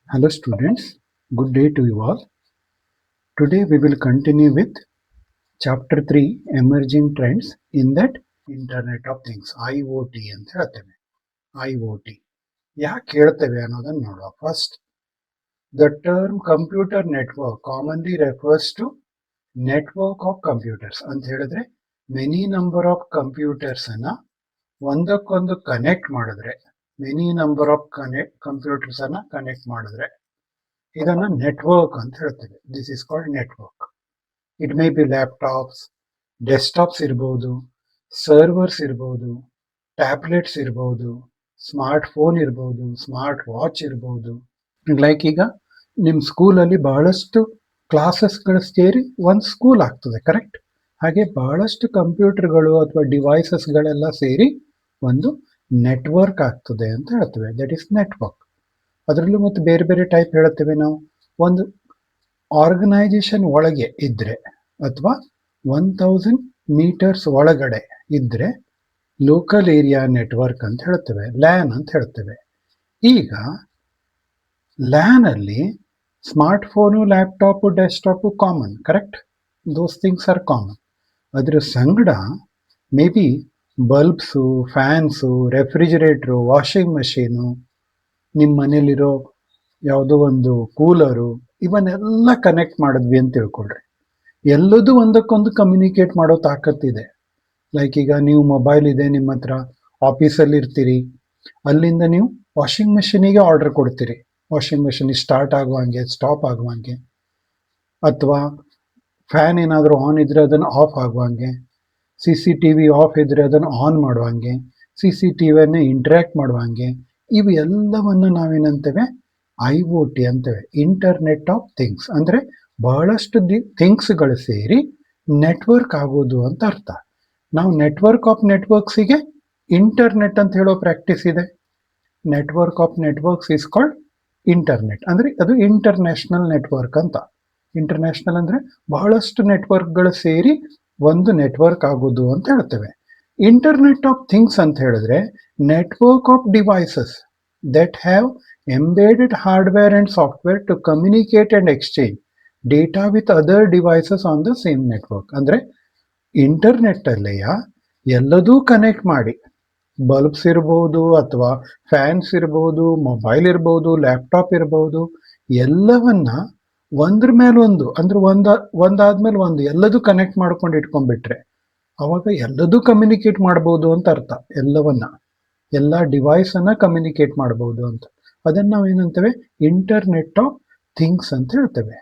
Hello students, good day to you all. Today we will continue with chapter 3 emerging trends in that Internet of Things IoT ಅಂತ ಹೇಳ್ತೇವೆ. IoT ಯಾಕೆ ಹೇಳ್ತೇವೆ ಅನ್ನೋದನ್ನು ನೋಡುವ. First, the term computer network commonly refers to network of computers ಅಂತ ಹೇಳಿದ್ರೆ many number of computers ಅನ್ನ ಒಂದಕ್ಕೊಂದು ಕನೆಕ್ಟ್ ಮಾಡಿದ್ರೆ ಮೆನಿ ನಂಬರ್ ಆಫ್ ಕಂಪ್ಯೂಟರ್ಸ್ ಅನ್ನ ಕನೆಕ್ಟ್ ಮಾಡಿದ್ರೆ ಇದನ್ನ ನೆಟ್ವರ್ಕ್ ಅಂತ ಹೇಳ್ತೇವೆ. This is called network. It may be laptops, desktops ಇರ್ಬೋದು, ಸರ್ವರ್ಸ್ ಇರ್ಬೋದು, ಟ್ಯಾಬ್ಲೆಟ್ಸ್ ಇರ್ಬೋದು, ಸ್ಮಾರ್ಟ್ ಫೋನ್ ಇರ್ಬೋದು, ಸ್ಮಾರ್ಟ್ ವಾಚ್ ಇರ್ಬೋದು. ಲೈಕ್ ಈಗ ನಿಮ್ಮ ಸ್ಕೂಲಲ್ಲಿ ಬಹಳಷ್ಟು ಕ್ಲಾಸಸ್ಗಳು ಸೇರಿ ಒಂದು ಸ್ಕೂಲ್ ಆಗ್ತದೆ, ಕರೆಕ್ಟ್? ಹಾಗೆ ಬಹಳಷ್ಟು ಕಂಪ್ಯೂಟರ್ಗಳು ಅಥವಾ ಡಿವೈಸಸ್ಗಳೆಲ್ಲ ಸೇರಿ ಒಂದು ನೆಟ್ವರ್ಕ್ ಆಗ್ತದೆ ಅಂತ ಹೇಳ್ತೇವೆ. That is network. ಅದರಲ್ಲೂ ಮತ್ತೆ ಬೇರೆ ಬೇರೆ ಟೈಪ್ ಹೇಳ್ತೇವೆ ನಾವು. ಒಂದು ಆರ್ಗನೈಸೇಷನ್ ಒಳಗೆ ಇದ್ರೆ ಅಥವಾ 1000 ಮೀಟರ್ಸ್ ಒಳಗಡೆ ಇದ್ರೆ ಲೋಕಲ್ ಏರಿಯಾ ನೆಟ್ವರ್ಕ್ ಅಂತ ಹೇಳ್ತೇವೆ, ಲ್ಯಾನ್ ಅಂತ ಹೇಳ್ತೇವೆ. ಈಗ ಲ್ಯಾನ್ ಅಲ್ಲಿ smart phone, laptop, desktop common, correct? Those things are common. ಅದ್ರ ಸಂಗಡ may be bulbs, fans, refrigerator, washing machine, ನಿಮ್ಮ ಮನೇಲಿರೋ ಯಾವುದೋ ಒಂದು ಕೂಲರು, ಇವನ್ನೆಲ್ಲ ಕನೆಕ್ಟ್ ಮಾಡಿದ್ವಿ ಅಂತ ತಿಳ್ಕೊಳ್ರಿ. ಎಲ್ಲದೂ ಒಂದಕ್ಕೊಂದು ಕಮ್ಯುನಿಕೇಟ್ ಮಾಡೋ ತಾಕತ್ತಿದೆ. ಲೈಕ್ ಈಗ ನೀವು ಮೊಬೈಲ್ ಇದೆ ನಿಮ್ಮ ಹತ್ರ, ಆಫೀಸಲ್ಲಿ ಇರ್ತೀರಿ, ಅಲ್ಲಿಂದ ನೀವು ವಾಷಿಂಗ್ ಮೆಷಿನಿಗೆ ಆರ್ಡರ್ ಕೊಡ್ತೀರಿ, ವಾಷಿಂಗ್ ಮೆಷಿನ್ ಸ್ಟಾರ್ಟ್ ಆಗುವಂಗೆ, ಸ್ಟಾಪ್ ಆಗುವಂಗೆ, ಅಥವಾ ಫ್ಯಾನ್ ಏನಾದರೂ ಆನ್ ಇದ್ರೆ ಅದನ್ನು ಆಫ್ ಆಗುವಂಗೆ, CCTV ಆಫ್ ಇದ್ರೆ ಅದನ್ನು ಆನ್ ಮಾಡುವಂಗೆ, CCTVಯನ್ನು ಇಂಟ್ರ್ಯಾಕ್ಟ್ ಮಾಡುವಂಗೆ, ಇವು ಎಲ್ಲವನ್ನು ನಾವೇನಂತೇವೆ IoT ಅಂತೇವೆ. ಇಂಟರ್ನೆಟ್ ಆಫ್ ಥಿಂಗ್ಸ್ ಅಂದ್ರೆ ಬಹಳಷ್ಟು ಥಿಂಗ್ಸ್ಗಳು ಸೇರಿ ನೆಟ್ವರ್ಕ್ ಆಗೋದು ಅಂತ ಅರ್ಥ. ನಾವು ನೆಟ್ವರ್ಕ್ ಆಫ್ ನೆಟ್ವರ್ಕ್ಸಿಗೆ ಇಂಟರ್ನೆಟ್ ಅಂತ ಹೇಳೋ ಪ್ರಾಕ್ಟೀಸ್ ಇದೆ. Network of networks is called internet. ಅಂದ್ರೆ ಅದು ಇಂಟರ್ನ್ಯಾಷನಲ್ ನೆಟ್ವರ್ಕ್ ಅಂತ. ಇಂಟರ್ನ್ಯಾಷನಲ್ ಅಂದ್ರೆ ಬಹಳಷ್ಟು ನೆಟ್ವರ್ಕ್ಗಳು ಸೇರಿ ಒಂದು ನೆಟ್ವರ್ಕ್ ಆಗೋದು ಅಂತ ಹೇಳ್ತೇವೆ. ಇಂಟರ್ನೆಟ್ ಆಫ್ ಥಿಂಗ್ಸ್ ಅಂತ ಹೇಳಿದ್ರೆ network of devices that have embedded hardware and software to communicate and exchange data with other devices on the same network. ಅಂದ್ರೆ ಇಂಟರ್ನೆಟ್ ಅಲ್ಲೆಯ ಎಲ್ಲದೂ ಕನೆಕ್ಟ್ ಮಾಡಿ, ಬಲ್ಬ್ಸ್ ಇರ್ಬೋದು ಅಥವಾ ಫ್ಯಾನ್ಸ್ ಇರ್ಬೋದು, ಮೊಬೈಲ್ ಇರ್ಬೋದು, ಲ್ಯಾಪ್ಟಾಪ್ ಇರ್ಬೋದು, ಎಲ್ಲವನ್ನ ಒಂದ್ರ ಮೇಲೆ ಒಂದು ಅಂದ್ರೆ ಒಂದಾದ್ಮೇಲೆ ಒಂದು ಎಲ್ಲದೂ ಕನೆಕ್ಟ್ ಮಾಡ್ಕೊಂಡು ಇಟ್ಕೊಂಡ್ಬಿಟ್ರೆ ಅವಾಗ ಎಲ್ಲದೂ ಕಮ್ಯುನಿಕೇಟ್ ಮಾಡ್ಬೋದು ಅಂತ ಅರ್ಥ. ಎಲ್ಲ ಡಿವೈಸ್ ಅನ್ನ ಕಮ್ಯುನಿಕೇಟ್ ಮಾಡಬಹುದು ಅಂತ. ಅದನ್ನ ನಾವು ಏನಂತೇವೆ ಇಂಟರ್ನೆಟ್ ಆಫ್ ಥಿಂಗ್ಸ್ ಅಂತ ಹೇಳ್ತೇವೆ.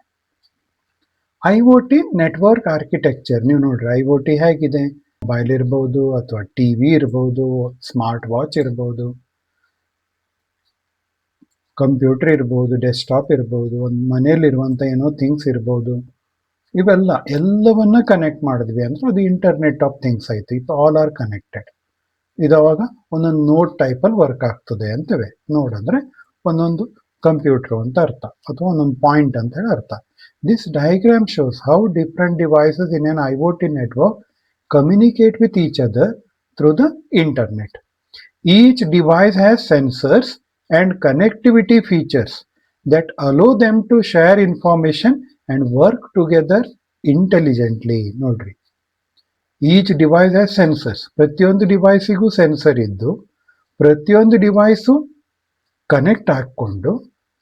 IoT network architecture. ನೀವು ನೋಡ್ರಿ IoT ಹೇಗಿದೆ. ಮೊಬೈಲ್ ಇರ್ಬೋದು ಅಥವಾ TV ಇರ್ಬೋದು, ಸ್ಮಾರ್ಟ್ ವಾಚ್ ಇರ್ಬೋದು, ಕಂಪ್ಯೂಟರ್ ಇರ್ಬೋದು, ಡೆಸ್ಕ್ಟಾಪ್ ಇರ್ಬೋದು, ಒಂದು ಮನೆಯಲ್ಲಿರುವಂಥ ಏನೋ ಥಿಂಗ್ಸ್ ಇರ್ಬೋದು, ಎಲ್ಲವನ್ನ ಕನೆಕ್ಟ್ ಮಾಡಿದ್ವಿ ಅಂದ್ರೆ ಅದು ಇಂಟರ್ನೆಟ್ ಆಫ್ ಥಿಂಗ್ಸ್ ಆಯ್ತು. It all are connected. ಇದಾವಾಗ ಒಂದೊಂದು ನೋಡ್ ಟೈಪಲ್ಲಿ ವರ್ಕ್ ಆಗ್ತದೆ ಅಂತೇವೆ. ನೋಡ್ ಅಂದ್ರೆ ಒಂದೊಂದು ಕಂಪ್ಯೂಟರ್ ಅಂತ ಅರ್ಥ, ಅಥವಾ ಒಂದೊಂದು ಪಾಯಿಂಟ್ ಅಂತ ಹೇಳಿ ಅರ್ಥ. This diagram shows how different devices in an IoT network communicate with each other through the internet. Each device has sensors and connectivity features that allow them to share information and work together intelligently. ನೋಡ್ರಿ, each device has sensors. ಪ್ರತಿಯೊಂದು ಡಿವೈಸಿಗೂ sensor ಇದ್ದು, ಪ್ರತಿಯೊಂದು device connect ಹಾಕ್ಕೊಂಡು,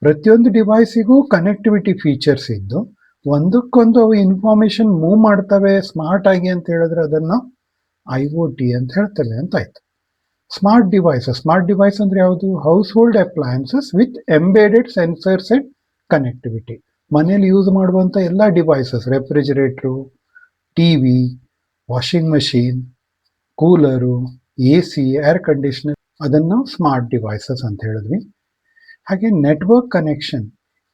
ಪ್ರತಿಯೊಂದು ಡಿವೈಸಿಗೂ connectivity features ಇದ್ದು, ಒಂದಕ್ಕೊಂದು ಅವು ಇನ್ಫಾರ್ಮೇಶನ್ ಮೂವ್ ಮಾಡ್ತವೆ ಸ್ಮಾರ್ಟ್ ಆಗಿ ಅಂತ ಹೇಳಿದ್ರೆ ಅದನ್ನು IoT ಅಂತ ಹೇಳ್ತೇವೆ ಅಂತ ಆಯ್ತು. ಸ್ಮಾರ್ಟ್ ಡಿವೈಸ್ ಅಂದ್ರೆ ಯಾವುದು? Household appliances with embedded sensors and connectivity. ಮನೆಯಲ್ಲಿ ಯೂಸ್ ಮಾಡುವಂತ ಎಲ್ಲ devices, refrigerator, TV, washing machine, cooler, AC, air conditioner, ಅದನ್ನು ಸ್ಮಾರ್ಟ್ ಡಿವೈಸಸ್ ಅಂತ ಹೇಳಿದ್ವಿ. ಹಾಗೆ network connection,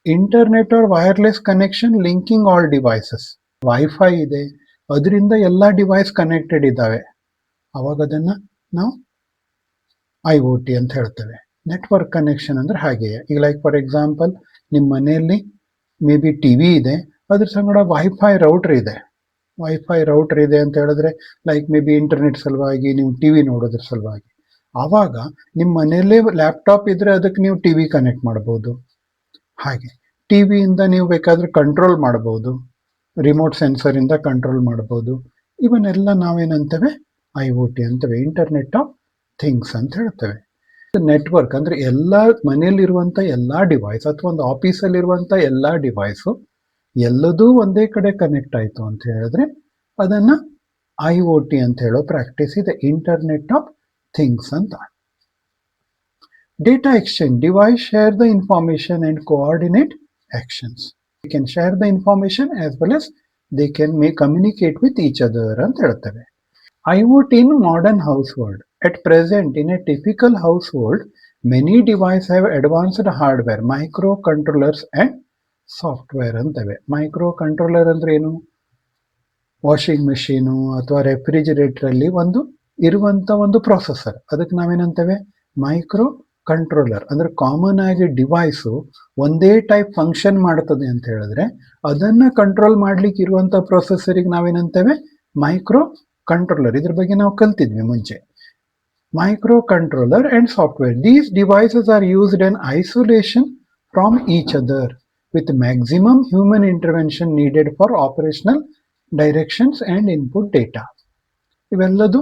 internet or wireless connection linking all devices. Wifi ಇದೆ, ಅದರಿಂದ ಎಲ್ಲ ಡಿವೈಸ್ ಕನೆಕ್ಟೆಡ್ ಇದ್ದಾವೆ, ಅವಾಗ ಅದನ್ನ ನಾವು IoT ಅಂತ ಹೇಳ್ತೇವೆ. ನೆಟ್ವರ್ಕ್ ಕನೆಕ್ಷನ್ ಅಂದ್ರೆ ಹಾಗೆಯೇ. ಈಗ ಲೈಕ್ ಫಾರ್ ಎಕ್ಸಾಂಪಲ್, ನಿಮ್ಮ ಮನೆಯಲ್ಲಿ ಮೇ ಬಿ TV ಇದೆ, ಅದ್ರ ಸಂಗಡ ವೈಫೈ ರೌಟರ್ ಇದೆ ಅಂತ ಹೇಳಿದ್ರೆ ಲೈಕ್ ಮೇ ಬಿ ಇಂಟರ್ನೆಟ್ ಸಲುವಾಗಿ ನೀವು TV ನೋಡೋದ್ರ ಸಲುವಾಗಿ. ಆವಾಗ ನಿಮ್ಮ ಮನೆಯಲ್ಲೇ ಲ್ಯಾಪ್ಟಾಪ್ ಇದ್ರೆ ಅದಕ್ಕೆ ನೀವು TV ಕನೆಕ್ಟ್ ಮಾಡ್ಬೋದು, ಹಾಗೆ ಟಿವಿಯಿಂದ ನೀವು ಬೇಕಾದ್ರೆ ಕಂಟ್ರೋಲ್ ಮಾಡಬಹುದು, ರಿಮೋಟ್ ಸೆನ್ಸರ್ ಇಂದ ಕಂಟ್ರೋಲ್ ಮಾಡಬಹುದು. ಇವನ್ನೆಲ್ಲ ನಾವೇನಂತೇವೆ, IoT ಅಂತೇವೆ, ಇಂಟರ್ನೆಟ್ ಆಫ್ ಥಿಂಗ್ಸ್ ಅಂತ ಹೇಳ್ತೇವೆ. ನೆಟ್ವರ್ಕ್ ಅಂದ್ರೆ ಎಲ್ಲಾ ಮನೆಯಲ್ಲಿರುವಂತ ಎಲ್ಲಾ ಡಿವೈಸ್ ಅಥವಾ ಒಂದು ಆಫೀಸಲ್ಲಿ ಇರುವಂತ ಎಲ್ಲಾ ಡಿವೈಸು ಎಲ್ಲದೂ ಒಂದೇ ಕಡೆ ಕನೆಕ್ಟ್ ಆಯ್ತು ಅಂತ ಹೇಳಿದ್ರೆ ಅದನ್ನ IoT ಅಂತ ಹೇಳೋ ಪ್ರಾಕ್ಟೀಸ್ ಇದೆ, ಇಂಟರ್ನೆಟ್ ಆಫ್ ಥಿಂಗ್ಸ್ ಅಂತ. Data exchange, device share the information and coordinate actions. They can share the information as well as they can communicate with each other ಅಂತ ಹೇಳ್ತೇವೆ. IoT in modern household. At present, in a typical household, many devices have advanced hardware, microcontrollers and software ಅಂತೇವೆ. Microcontroller ಅಂದ್ರೆ ಏನು? Washing machine ಅಥವಾ refrigerator ಅಲ್ಲಿ ಇರುವಂತ ಒಂದು processor, ಅದಕ್ಕೆ ನಾವೇನಂತೇವೆ, ಮೈಕ್ರೋ ಕಂಟ್ರೋಲರ್. ಅಂದ್ರೆ ಕಾಮನ್ ಆಗಿ ಡಿವೈಸು ಒಂದೇ ಟೈಪ್ ಫಂಕ್ಷನ್ ಮಾಡ್ತದೆ ಅಂತ ಹೇಳಿದ್ರೆ ಅದನ್ನ ಕಂಟ್ರೋಲ್ ಮಾಡ್ಲಿಕ್ಕೆ ಇರುವಂತ ಪ್ರೊಸೆಸರಿಗೆ ನಾವೇನಂತೇವೆ, ಮೈಕ್ರೋ ಕಂಟ್ರೋಲರ್. ಇದ್ರ ಬಗ್ಗೆ ನಾವು ಕಲ್ತಿದ್ವಿ ಮುಂಚೆ. Microcontroller and software. These devices are used in isolation from each other with maximum human intervention needed for operational directions and input data. ಇವೆಲ್ಲದು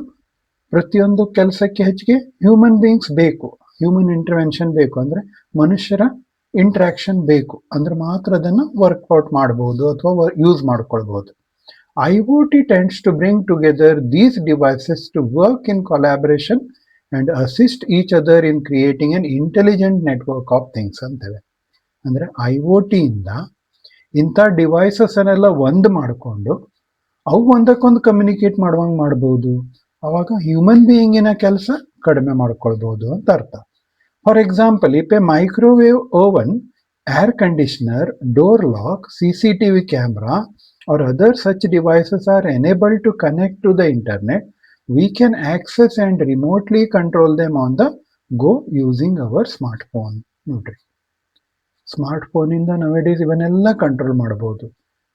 ಪ್ರತಿಯೊಂದು ಕೆಲಸಕ್ಕೆ ಹೆಚ್ಚಿಗೆ ಹ್ಯೂಮನ್ ಬೀಯಿಂಗ್ಸ್ ಬೇಕು, ಹ್ಯೂಮನ್ ಇಂಟರ್ವೆನ್ಷನ್ ಬೇಕು, ಅಂದ್ರೆ ಮನುಷ್ಯರ ಇಂಟ್ರಾಕ್ಷನ್ ಬೇಕು, ಅಂದ್ರೆ ಮಾತ್ರ ಅದನ್ನು ವರ್ಕ್ಔಟ್ ಮಾಡಬಹುದು ಅಥವಾ ಯೂಸ್ ಮಾಡ್ಕೊಳ್ಬಹುದು. IoT tends to bring together these devices to work in collaboration and assist each other in creating an intelligent network of things ಅಂತೇವೆ. ಅಂದ್ರೆ IoT ಇಂದ ಇಂಥ ಡಿವೈಸಸ್ ಅನ್ನೆಲ್ಲ ಒಂದು ಮಾಡಿಕೊಂಡು ಅವು ಒಂದಕ್ಕೊಂದು ಕಮ್ಯುನಿಕೇಟ್ ಮಾಡುವಂಗೆ ಮಾಡಬಹುದು. ಅವಾಗ ಹ್ಯೂಮನ್ ಬೀಯಿಂಗಿನ ಕೆಲಸ ಕಡಿಮೆ ಮಾಡ್ಕೊಳ್ಬಹುದು ಅಂತ ಅರ್ಥ. For example, if A microwave oven, air conditioner, door lock, CCTV camera or other such devices are enabled to connect to the internet, we can access and remotely control them on the go using our smartphone. ನೋಡ್ರಿ, smart phone ಇಂದ nowadays ಇವನ್ನೆಲ್ಲ control ಮಾಡಬಹುದು.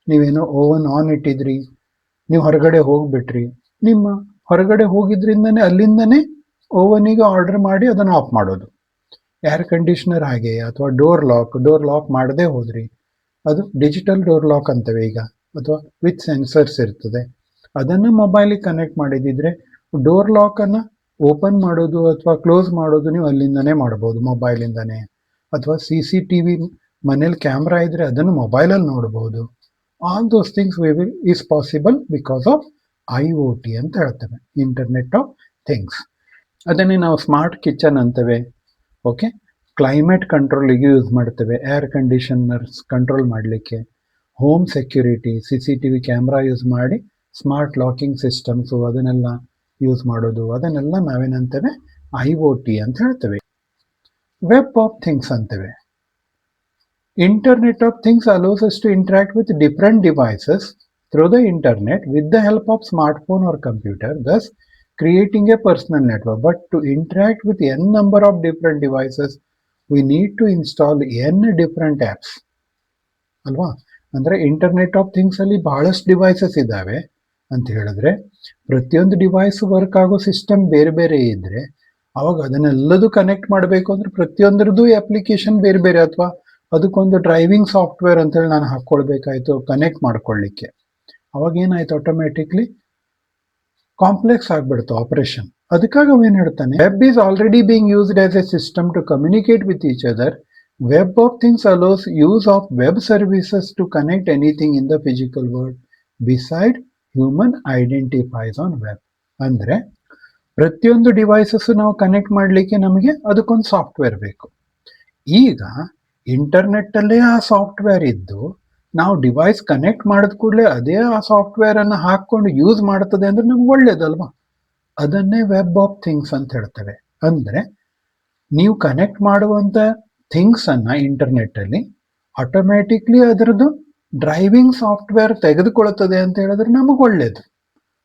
ನೀವೇನೋ oven on ಇಟ್ಟಿದ್ರಿ, ನೀವು ಹೊರಗಡೆ ಹೋಗ್ಬಿಟ್ರಿ, ನಿಮ್ಮ ಹೊರಗಡೆ ಹೋಗಿದ್ರಿಂದನೇ ಅಲ್ಲಿಂದನೇ ಓವನಿಗೆ ಆರ್ಡರ್ ಮಾಡಿ ಅದನ್ನು ಆಫ್ ಮಾಡೋದು. ಏರ್ ಕಂಡೀಷನರ್ ಹಾಗೆ, ಅಥವಾ ಡೋರ್ ಲಾಕ್ ಮಾಡದೆ ಹೋದ್ರಿ, ಅದು ಡಿಜಿಟಲ್ ಡೋರ್ ಲಾಕ್ ಅಂತವೆ ಈಗ, ಅಥವಾ ವಿತ್ ಸೆನ್ಸರ್ಸ್ ಇರ್ತದೆ. ಅದನ್ನು ಮೊಬೈಲಿಗೆ ಕನೆಕ್ಟ್ ಮಾಡಿದಿದ್ರೆ ಡೋರ್ ಲಾಕ್ ಅನ್ನ ಓಪನ್ ಮಾಡೋದು ಅಥವಾ ಕ್ಲೋಸ್ ಮಾಡೋದು ನೀವು ಅಲ್ಲಿಂದನೇ ಮಾಡಬಹುದು ಮೊಬೈಲಿಂದಾನೇ. ಅಥವಾ CCTV ಮನೇಲಿ ಕ್ಯಾಮ್ರಾ ಇದ್ರೆ ಅದನ್ನು ಮೊಬೈಲಲ್ಲಿ ನೋಡಬಹುದು. All those things is possible because of IoT ಅಂತ ಹೇಳ್ತೇವೆ, ಇಂಟರ್ನೆಟ್ ಆಫ್ ಥಿಂಗ್ಸ್. ಅದನ್ನೇ ನಾವು ಸ್ಮಾರ್ಟ್ ಕಿಚನ್ ಅಂತೇವೆ. ಓಕೆ, ಕ್ಲೈಮೇಟ್ ಕಂಟ್ರೋಲಿಗೆ ಯೂಸ್ ಮಾಡ್ತೇವೆ, ಏರ್ ಕಂಡೀಷನರ್ಸ್ ಕಂಟ್ರೋಲ್ ಮಾಡಲಿಕ್ಕೆ. Home security, CCTV camera use ಮಾಡಿ ಸ್ಮಾರ್ಟ್ ಲಾಕಿಂಗ್ ಸಿಸ್ಟಮ್ಸು ಅದನ್ನೆಲ್ಲ ಯೂಸ್ ಮಾಡೋದು, ಅದನ್ನೆಲ್ಲ ನಾವೇನಂತೇವೆ, IoT ಅಂತ ಹೇಳ್ತೇವೆ. ವೆಬ್ ಆಫ್ ಥಿಂಗ್ಸ್ ಅಂತೇವೆ. Internet of things allows us to interact with different devices through the internet with the help of smartphone or computer, thus creating a personal network. But to interact with n number of different devices, we need to install n different apps. ಅಲ್ವಾ? ಅಂದ್ರೆ internet of things ಅಲ್ಲಿ ಬಹಳಷ್ಟು devices ಇದ್ದಾವೆ ಅಂತ ಹೇಳಿದ್ರೆ ಪ್ರತಿಯೊಂದು device work ಆಗೋ system ಬೇರೆ ಬೇರೆ ಇದ್ರೆ ಅವಾಗ ಅದನ್ನೆಲ್ಲದೂ ಕನೆಕ್ಟ್ ಮಾಡಬೇಕು ಅಂದ್ರೆ ಪ್ರತಿಯೊಂದರದ್ದು ಅಪ್ಲಿಕೇಶನ್ ಬೇರೆ ಬೇರೆ, ಅಥವಾ ಅದಕ್ಕೊಂದು ಡ್ರೈವಿಂಗ್ ಸಾಫ್ಟ್ವೇರ್ ಅಂತೇಳಿ ನಾನು ಹಾಕ್ಕೊಳ್ಬೇಕಾಯ್ತು ಕನೆಕ್ಟ್ ಮಾಡ್ಕೊಳ್ಳಿಕ್ಕೆ. ಅವಾಗ ಏನಾಯ್ತು, ಆಟೋಮ್ಯಾಟಿಕ್ಲಿ ಕಾಂಪ್ಲೆಕ್ಸ್ ಆಗ್ಬಿಡ್ತು ಆಪರೇಷನ್. ಅದಕ್ಕಾಗಿ ಅವೇನ್ ಹೇಳ್ತಾನೆ, web is already being used as a system to communicate with each other. Web of things allows use of web services to connect anything in the physical world beside human identifies on web. ಅಂದ್ರೆ ಪ್ರತಿಯೊಂದು devices ನಾವು connect ಮಾಡಲಿಕ್ಕೆ ನಮಗೆ ಅದಕ್ಕೊಂದು software ಬೇಕು. ಈಗ internet ಅಲ್ಲೇ ಆ ಸಾಫ್ಟ್ವೇರ್ ಇದ್ದು ನಾವು ಡಿವೈಸ್ ಕನೆಕ್ಟ್ ಮಾಡಿದ ಕೂಡಲೇ ಅದೇ ಆ ಸಾಫ್ಟ್ವೇರ್ ಅನ್ನು ಹಾಕೊಂಡು ಯೂಸ್ ಮಾಡ್ತದೆ ಅಂದ್ರೆ ನಮ್ಗೆ ಒಳ್ಳೇದಲ್ವಾ? ಅದನ್ನೇ ವೆಬ್ ಆಫ್ ಥಿಂಗ್ಸ್ ಅಂತ ಹೇಳ್ತೇವೆ. ಅಂದ್ರೆ ನೀವು ಕನೆಕ್ಟ್ ಮಾಡುವಂತ ಥಿಂಗ್ಸ್ ಅನ್ನ ಇಂಟರ್ನೆಟ್ ಅಲ್ಲಿ ಆಟೋಮ್ಯಾಟಿಕ್ಲಿ ಅದರದ್ದು ಡ್ರೈವಿಂಗ್ ಸಾಫ್ಟ್ವೇರ್ ತೆಗೆದುಕೊಳ್ಳುತ್ತದೆ ಅಂತ ಹೇಳಿದ್ರೆ ನಮಗೆ ಒಳ್ಳೇದು.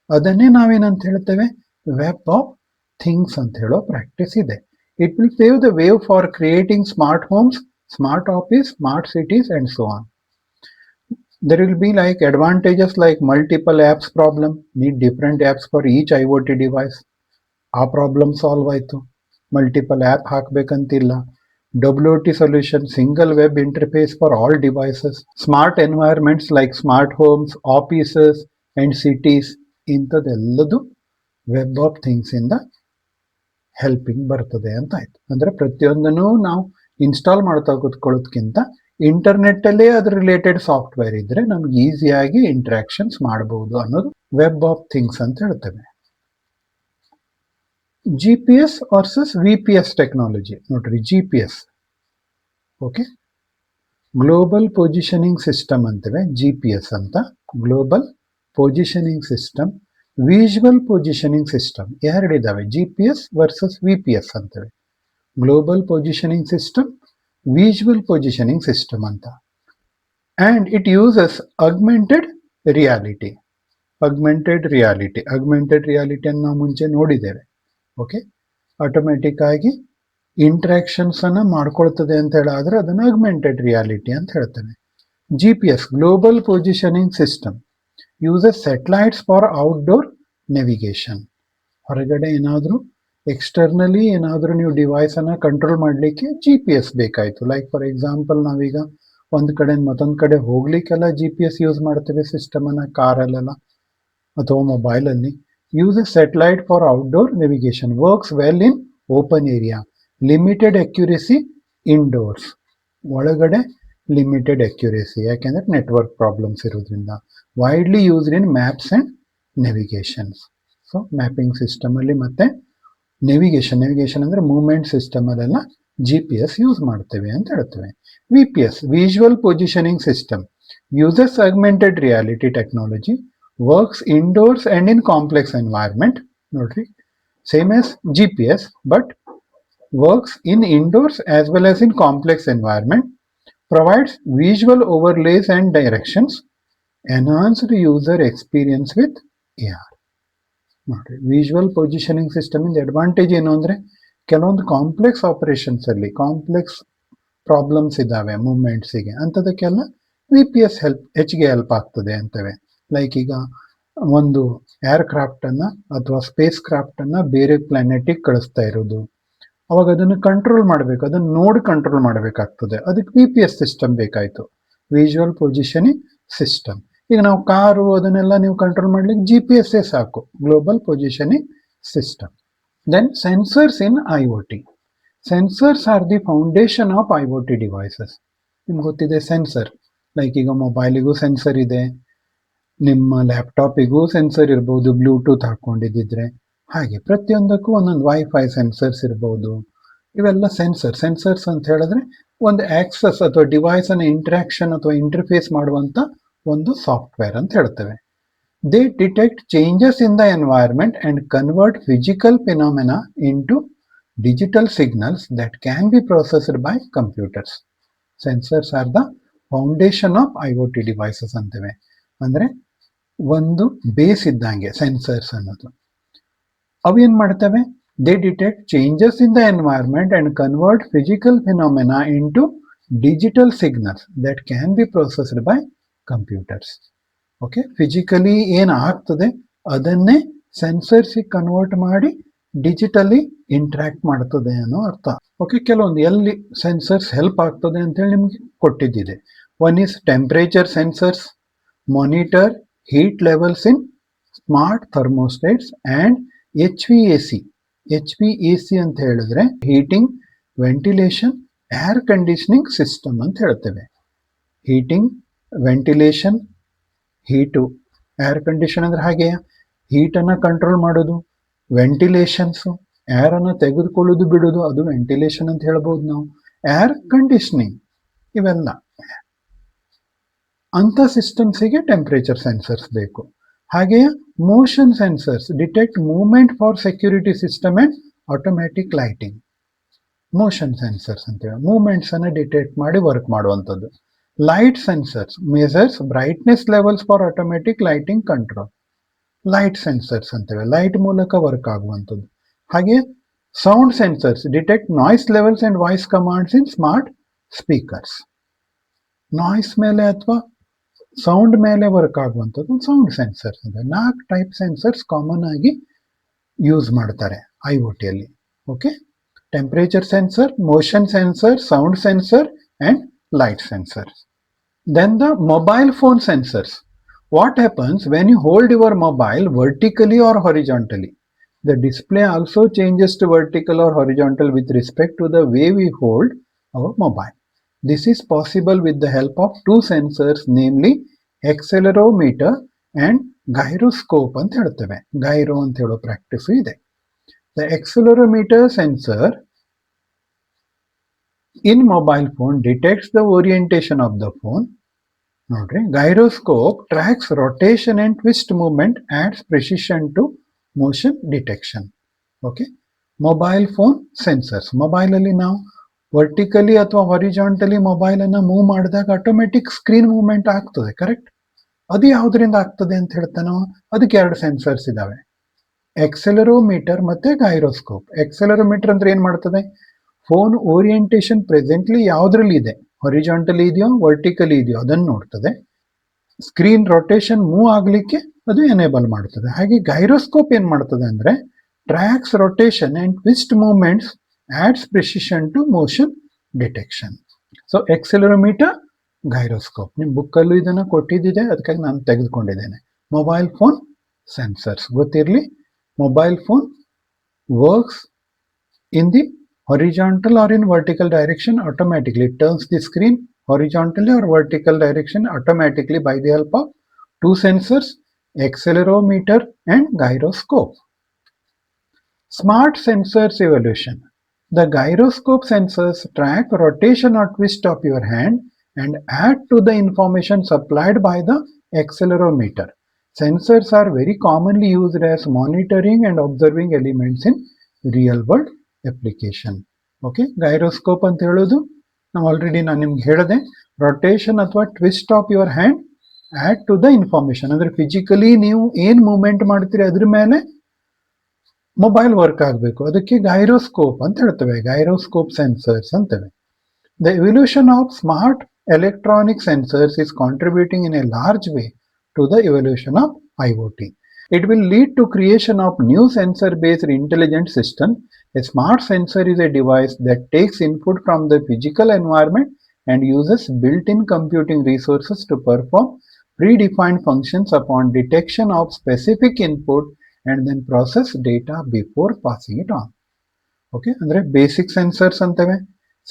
ಅದನ್ನೇ ನಾವೇನಂತ ಹೇಳ್ತೇವೆ, ವೆಬ್ ಆಫ್ ಥಿಂಗ್ಸ್ ಅಂತ ಹೇಳೋ ಪ್ರಾಕ್ಟೀಸ್ ಇದೆ. It will pave the wave for creating smart homes, smart office, smart cities and so on. There will be like advantages like multiple apps problem, need different apps for each IoT device. ಆ problem solve ಆಯ್ತು. Multiple app ಹಾಕಬೇಕಂತಿಲ್ಲ, WOT solution, single web interface for all devices, smart environments like smart homes, offices and cities, ಇಂಥದ್ದೆಲ್ಲದು web of things ಇಂದ helping ಬರ್ತದೆ ಅಂತ ಆಯ್ತು. ಅಂದ್ರೆ ಪ್ರತಿಯೊಂದನ್ನು ನಾವು ಇನ್ಸ್ಟಾಲ್ ಮಾಡ್ತಾ ಕೂತ್ಕೊಳ್ಳೋದಕ್ಕಿಂತ ಇಂಟರ್ನೆಟ್ ಅಲ್ಲೇ ಅದ್ರ ರಿಲೇಟೆಡ್ ಸಾಫ್ಟ್ವೇರ್ ಇದ್ರೆ ನಮ್ಗೆ ಈಸಿಯಾಗಿ ಇಂಟ್ರಾಕ್ಷನ್ಸ್ ಮಾಡಬಹುದು ಅನ್ನೋದು ವೆಬ್ ಆಫ್ ಥಿಂಗ್ಸ್ ಅಂತ ಹೇಳ್ತೇವೆ. GPS ವರ್ಸಸ್ VPS ಟೆಕ್ನಾಲಜಿ ನೋಡ್ರಿ. GPS ಓಕೆ, ಗ್ಲೋಬಲ್ ಪೊಸಿಷನಿಂಗ್ ಸಿಸ್ಟಮ್ ಅಂತೇವೆ GPS ಅಂತ. Global positioning system, visual positioning system ಎರಡಿದಾವೆ, GPS ವರ್ಸಸ್ VPS ಅಂತೇವೆ. Global positioning system, visual positioning system ಅಂತ. And it uses augmented reality. Augmented ರಿಯಾಲಿಟಿಯನ್ನು ನಾವು ಮುಂಚೆ ನೋಡಿದ್ದೇವೆ. ಓಕೆ, ಆಟೋಮೆಟಿಕ್ ಆಗಿ ಇಂಟ್ರಾಕ್ಷನ್ಸ್ ಅನ್ನ ಮಾಡ್ಕೊಳ್ತದೆ ಅಂತ ಹೇಳಾದ್ರೆ ಅದನ್ನು ಅಗ್ಮೆಂಟೆಡ್ ರಿಯಾಲಿಟಿ ಅಂತ ಹೇಳ್ತೇನೆ. GPS global positioning system uses satellites for outdoor navigation. ಹೊರಗಡೆ ಏನಾದರೂ ಎಕ್ಸ್ಟರ್ನಲಿ ಏನಾದರೂ ನೀವು ಡಿವೈಸ್ ಅನ್ನ ಕಂಟ್ರೋಲ್ ಮಾಡಲಿಕ್ಕೆ GPS ಬೇಕಾಯಿತು. ಲೈಕ್ ಫಾರ್ ಎಕ್ಸಾಂಪಲ್ ನಾವೀಗ ಒಂದು ಕಡೆ ಮತ್ತೊಂದು ಕಡೆ ಹೋಗ್ಲಿಕ್ಕೆಲ್ಲ GPS ಯೂಸ್ ಮಾಡ್ತೇವೆ ಸಿಸ್ಟಮ್ ಅನ್ನ, ಕಾರಲ್ಲೆಲ್ಲ ಅಥವಾ ಮೊಬೈಲಲ್ಲಿ. Uses satellite for outdoor navigation, works well in open area, limited accuracy indoors. ಒಳಗಡೆ ಲಿಮಿಟೆಡ್ ಅಕ್ಯುರೇಸಿ, ಯಾಕೆಂದ್ರೆ ನೆಟ್ವರ್ಕ್ ಪ್ರಾಬ್ಲಮ್ಸ್ ಇರೋದ್ರಿಂದ. Widely used in maps and navigations. So mapping system ಅಲ್ಲಿ ಮತ್ತೆ ನೆವಿಗೇಷನ್ ಅಂದ್ರೆ ಮೂವ್ಮೆಂಟ್ ಸಿಸ್ಟಮ್ ಅಲ್ಲೆಲ್ಲ GPS ಯೂಸ್ ಮಾಡ್ತೇವೆ ಅಂತ ಹೇಳ್ತೇವೆ. VPS visual positioning system uses augmented reality technology, works indoors and in complex environment. ನೋಡ್ರಿ, same as GPS but works in indoors as well as in complex environment, provides visual overlays and directions, enhanced user experience with AR. ನೋಡಿ, visual positioning system ಇಂದ advantage ಏನು ಅಂದ್ರೆ ಕೆಲವೊಂದು complex operations ಅಲ್ಲಿ complex problems ಇದ್ದಾವೆ ಮೂವ್ಮೆಂಟ್ಸಿಗೆ, ಅಂಥದಕ್ಕೆಲ್ಲ VPS ಹೆಚ್ಚಿಗೆ help ಆಗ್ತದೆ ಅಂತವೆ. Like ಈಗ ಒಂದು ಏರ್ಕ್ರಾಫ್ಟ್ ಅನ್ನ ಅಥವಾ ಸ್ಪೇಸ್ ಕ್ರಾಫ್ಟ್ ಅನ್ನ ಬೇರೆ ಪ್ಲಾನೆಟಿಗೆ ಕಳಿಸ್ತಾ ಇರೋದು, ಅವಾಗ ಅದನ್ನು ಕಂಟ್ರೋಲ್ ಮಾಡಬೇಕು, ಅದನ್ನು ನೋಡಿ ಕಂಟ್ರೋಲ್ ಮಾಡಬೇಕಾಗ್ತದೆ. ಅದಕ್ಕೆ VPS ಸಿಸ್ಟಮ್ ಬೇಕಾಯಿತು, ವಿಜುವಲ್ ಪೊಸಿಷನಿಂಗ್ ಸಿಸ್ಟಮ್. ಈಗ ನಾವು ಕಾರು ಅದನ್ನೆಲ್ಲ ನೀವು ಕಂಟ್ರೋಲ್ ಮಾಡ್ಲಿಕ್ಕೆ GPS ಸಾಕು, global positioning system. Then sensors in IoT. Sensors are the foundation of IoT devices. ನಿಮ್ಗೆ ಗೊತ್ತಿದೆ ಸೆನ್ಸರ್, ಲೈಕ್ ಈಗ ಮೊಬೈಲಿಗೂ ಸೆನ್ಸರ್ ಇದೆ, ನಿಮ್ಮ ಲ್ಯಾಪ್ಟಾಪಿಗೂ ಸೆನ್ಸರ್ ಇರ್ಬೋದು ಬ್ಲೂಟೂತ್ ಹಾಕೊಂಡಿದ್ದಿದ್ರೆ. ಹಾಗೆ ಪ್ರತಿಯೊಂದಕ್ಕೂ ಒಂದೊಂದು ವೈಫೈ ಸೆನ್ಸರ್ಸ್ ಇರ್ಬೋದು. ಇವೆಲ್ಲ ಸೆನ್ಸರ್ಸ್ ಅಂತ ಹೇಳಿದ್ರೆ ಒಂದು ಆಕ್ಸಸ್ ಅಥವಾ ಡಿವೈಸ್ ಅನ್ನ ಇಂಟ್ರಾಕ್ಷನ್ ಅಥವಾ ಇಂಟರ್ಫೇಸ್ ಮಾಡುವಂತ ಒಂದು ಸಾಫ್ಟ್ವೇರ್ ಅಂತ ಹೇಳ್ತೇವೆ. They detect changes in the environment and convert physical phenomena into digital signals that can be processed by computers. Sensors are the foundation of IoT devices ಅಂತೇವೆ. ಅಂದ್ರೆ ಒಂದು ಬೇಸ್ ಇದ್ದಂಗೆ ಸೆನ್ಸರ್ಸ್ ಅನ್ನೋದು. ಅವೇನ್ ಮಾಡ್ತವೆ? They detect changes in the environment and convert physical phenomena into digital signals that can be processed by computers. Okay, physically ಏನು ಆಗ್ತದೆ ಅದನ್ನೇ ಸೆನ್ಸರ್ಸಿಗೆ ಕನ್ವರ್ಟ್ ಮಾಡಿ ಡಿಜಿಟಲಿ ಇಂಟ್ರಾಕ್ಟ್ ಮಾಡ್ತದೆ ಅನ್ನೋ ಅರ್ಥ. ಓಕೆ, ಕೆಲವೊಂದು ಎಲ್ಲಿ ಸೆನ್ಸರ್ಸ್ ಹೆಲ್ಪ್ ಆಗ್ತದೆ ಅಂತೇಳಿ ನಿಮ್ಗೆ ಕೊಟ್ಟಿದ್ದಿದೆ. One is temperature sensors, monitor heat levels in smart thermostats and HVAC. HVAC ಅಂತ ಹೇಳಿದ್ರೆ heating, ventilation, air conditioning system ಅಂತ ಹೇಳ್ತೇವೆ. Heating, ventilation, heat, air condition ಅಂದ್ರೆ ಹಾಗೆ ಹೀಟನ್ನು ಕಂಟ್ರೋಲ್ ಮಾಡೋದು, ವೆಂಟಿಲೇಷನ್ಸು ಏರ್ ಅನ್ನು ತೆಗೆದುಕೊಳ್ಳೋದು ಬಿಡೋದು, ಅದು ವೆಂಟಿಲೇಷನ್ ಅಂತ ಹೇಳ್ಬೋದು ನಾವು. ಏರ್ ಕಂಡೀಷನಿಂಗ್, ಇವೆಲ್ಲ ಅಂಥ ಸಿಸ್ಟಮ್ಸಿಗೆ ಟೆಂಪರೇಚರ್ ಸೆನ್ಸರ್ಸ್ ಬೇಕು. ಹಾಗೆಯೇ motion sensors detect movement for security system and automatic lighting. Motion sensors ಅಂತೇವೆ, ಮೂವ್ಮೆಂಟ್ಸ್ ಅನ್ನು ಡಿಟೆಕ್ಟ್ ಮಾಡಿ ವರ್ಕ್ ಮಾಡುವಂಥದ್ದು. Light sensors measures brightness levels for automatic lighting control. Light sensors ಅಂತೇವೆ, ಲೈಟ್ ಮೂಲಕ ವರ್ಕ್ ಆಗುವಂಥದ್ದು. ಹಾಗೆ sound sensors detect noise levels and voice commands in smart speakers. Noise ಮೇಲೆ ಅಥವಾ ಸೌಂಡ್ ಮೇಲೆ ವರ್ಕ್ ಆಗುವಂಥದ್ದು ಸೌಂಡ್ ಸೆನ್ಸರ್ಸ್ ಇದೆ. 4 ಟೈಪ್ ಸೆನ್ಸರ್ಸ್ ಕಾಮನ್ ಆಗಿ ಯೂಸ್ ಮಾಡ್ತಾರೆ IoT ಅಲ್ಲಿ. Okay, temperature sensor, motion sensor, sound sensor, and light sensor. Then the mobile phone sensors. What happens when you hold your mobile vertically or horizontally? The display also changes to vertical or horizontal with respect to the way we hold our mobile. This is possible with the help of two sensors, namely accelerometer and gyroscope ಅಂತ ಹೇಳ್ತೇವೆ. Gyro ಅಂತ ಹೇಳೋ practice ಇದೆ. The accelerometer sensor in mobile phone detects the orientation of the phone. ನೋಡ್ರಿ, gyroscope tracks rotation and twist movement, adds precision to motion detection. Okay, mobile phone sensors. ಮೊಬೈಲಲ್ಲಿ ನಾವು vertically ಅಥವಾ horizontally ಮೊಬೈಲನ್ನು move ಮಾಡಿದಾಗ automatic screen movement ಆಗ್ತದೆ, correct? ಅದು ಯಾವುದರಿಂದ ಆಗ್ತದೆ ಅಂತ ಹೇಳ್ತಾನೋ, ಅದಕ್ಕೆ ಎರಡು ಸೆನ್ಸರ್ಸ್ ಇದಾವೆ, ಎಕ್ಸೆಲರೋಮೀಟರ್ ಮತ್ತೆ ಗೈರೋಸ್ಕೋಪ್. ಎಕ್ಸೆಲರೋಮೀಟರ್ ಅಂದ್ರೆ ಏನ್ ಮಾಡ್ತದೆ? ಫೋನ್ ಓರಿಯೆಂಟೇಶನ್ ಪ್ರೆಸೆಂಟ್ಲಿ ಯಾವ್ದ್ರಲ್ಲಿ ಇದೆ, ಹಾರಿಜಾಂಟಲಿ ಇದೆಯೋ ವರ್ಟಿಕಲಿ ಇದೆಯೋ ಅದನ್ನು ನೋಡ್ತದೆ. ಸ್ಕ್ರೀನ್ ರೊಟೇಷನ್ ಮೂವ್ ಆಗ್ಲಿಕ್ಕೆ ಅದು ಎನೇಬಲ್ ಮಾಡ್ತದೆ. ಹಾಗೆ ಗೈರೋಸ್ಕೋಪ್ ಏನ್ ಮಾಡ್ತದೆ ಅಂದ್ರೆ tracks rotation and twist movements, adds precision to motion detection. So accelerometer, gyroscope. ನಿಮ್ಮ ಬುಕ್ಕಲ್ಲೂ ಇದನ್ನ ಕೊಟ್ಟಿದ್ದಿದೆ, ಅದಕ್ಕಾಗಿ ನಾನು ತೆಗೆದುಕೊಂಡಿದ್ದೇನೆ. ಮೊಬೈಲ್ ಫೋನ್ ಸೆನ್ಸರ್ಸ್ ಗೊತ್ತಿರಲಿ. Mobile phone works in the horizontal or in vertical direction automatically. It turns the screen horizontally or vertical direction automatically by the help of two sensors, accelerometer and gyroscope. Smart sensors evolution. The gyroscope sensors track rotation or twist of your hand and add to the information supplied by the accelerometer. Sensors are very commonly used as monitoring and observing elements in real world application. Okay, gyroscope ಅಂತ ಹೇಳೋದು ನಾವು already ನಾನು ನಿಮ್ಗೆ ಹೇಳಿದೆ, rotation ಅಥವಾ twist of your hand add to the information. ಅಂದ್ರೆ physically ನೀವು ಏನ್ ಮೂವ್ಮೆಂಟ್ ಮಾಡ್ತೀರಿ ಅದ್ರ ಮೇಲೆ ಮೊಬೈಲ್ ವರ್ಕ್ ಆಗಬೇಕು, ಅದಕ್ಕೆ ಗೈರೋಸ್ಕೋಪ್ ಅಂತ ಹೇಳ್ತೇವೆ, ಗೈರೋಸ್ಕೋಪ್ ಸೆನ್ಸರ್ಸ್ ಅಂತೇವೆ. The evolution of smart electronic sensors is contributing in a large way to the evolution of IoT. It will lead to creation of new sensor-based intelligent system. A smart sensor is a device that takes input from the physical environment and uses built-in computing resources to perform predefined functions upon detection of specific input and then process data before passing it on. Okay, ಅಂದ್ರೆ basic sensors ಅಂತವೆ,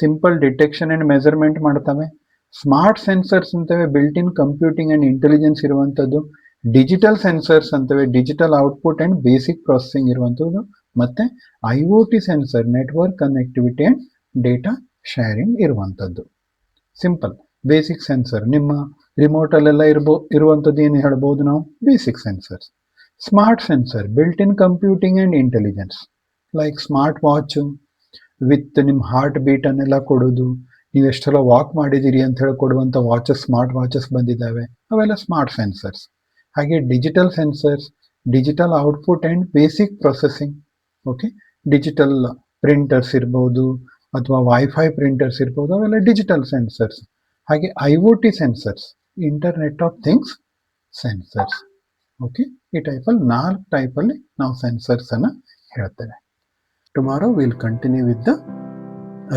simple detection and measurement ಮಾಡ್ತವೆ. Smart sensors ಅಂತವೆ, built in computing and intelligence ಇರುವಂತದ್ದು. Digital sensors ಅಂತವೆ, digital output and basic processing ಇರುವಂತದ್ದು. ಮತ್ತೆ IoT sensor, network connectivity and data sharing ಇರುವಂತದ್ದು. Simple basic sensor ನಿಮ್ಮ ರಿಮೋಟ್ ಅಲ್ಲೆಲ್ಲ ಇರುವಂತದ್ದು ಏನು ಹೇಳ್ಬಹುದು ನಾವು, basic sensors. Smart sensor, built in computing and intelligence, like smart watch with ನಿಮ್ಮ ಹಾರ್ಟ್ ಬೀಟ್ ಅನ್ನೆಲ್ಲ ಕೊಡೋದು, ನೀವು ಎಷ್ಟೆಲ್ಲ ವಾಕ್ ಮಾಡಿದ್ದೀರಿ ಅಂತ ಹೇಳಿ ಕೊಡುವಂಥ ವಾಚಸ್, ಸ್ಮಾರ್ಟ್ ವಾಚಸ್ ಬಂದಿದ್ದಾವೆ, ಅವೆಲ್ಲ ಸ್ಮಾರ್ಟ್ ಸೆನ್ಸರ್ಸ್. ಹಾಗೆ digital sensors, digital output and basic processing. Okay, digital printers ಇರ್ಬೋದು ಅಥವಾ ವೈಫೈ ಪ್ರಿಂಟರ್ಸ್ ಇರ್ಬೋದು, ಅವೆಲ್ಲ ಡಿಜಿಟಲ್ ಸೆನ್ಸರ್ಸ್. ಹಾಗೆ IoT sensors, internet of things sensors. Okay, ಈ ಟೈಪಲ್ಲಿ 4 ಟೈಪಲ್ಲಿ ನಾವು ಸೆನ್ಸರ್ಸ್ ಅನ್ನು ಹೇಳ್ತೇವೆ. Tomorrow will continue with the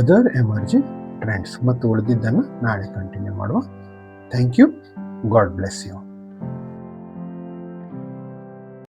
other emerging trends. ಮತ್ತು ಉಳಿದಿದ್ದನ್ನು ನಾಳೆ ಕಂಟಿನ್ಯೂ ಮಾಡುವ. Thank you. God bless you.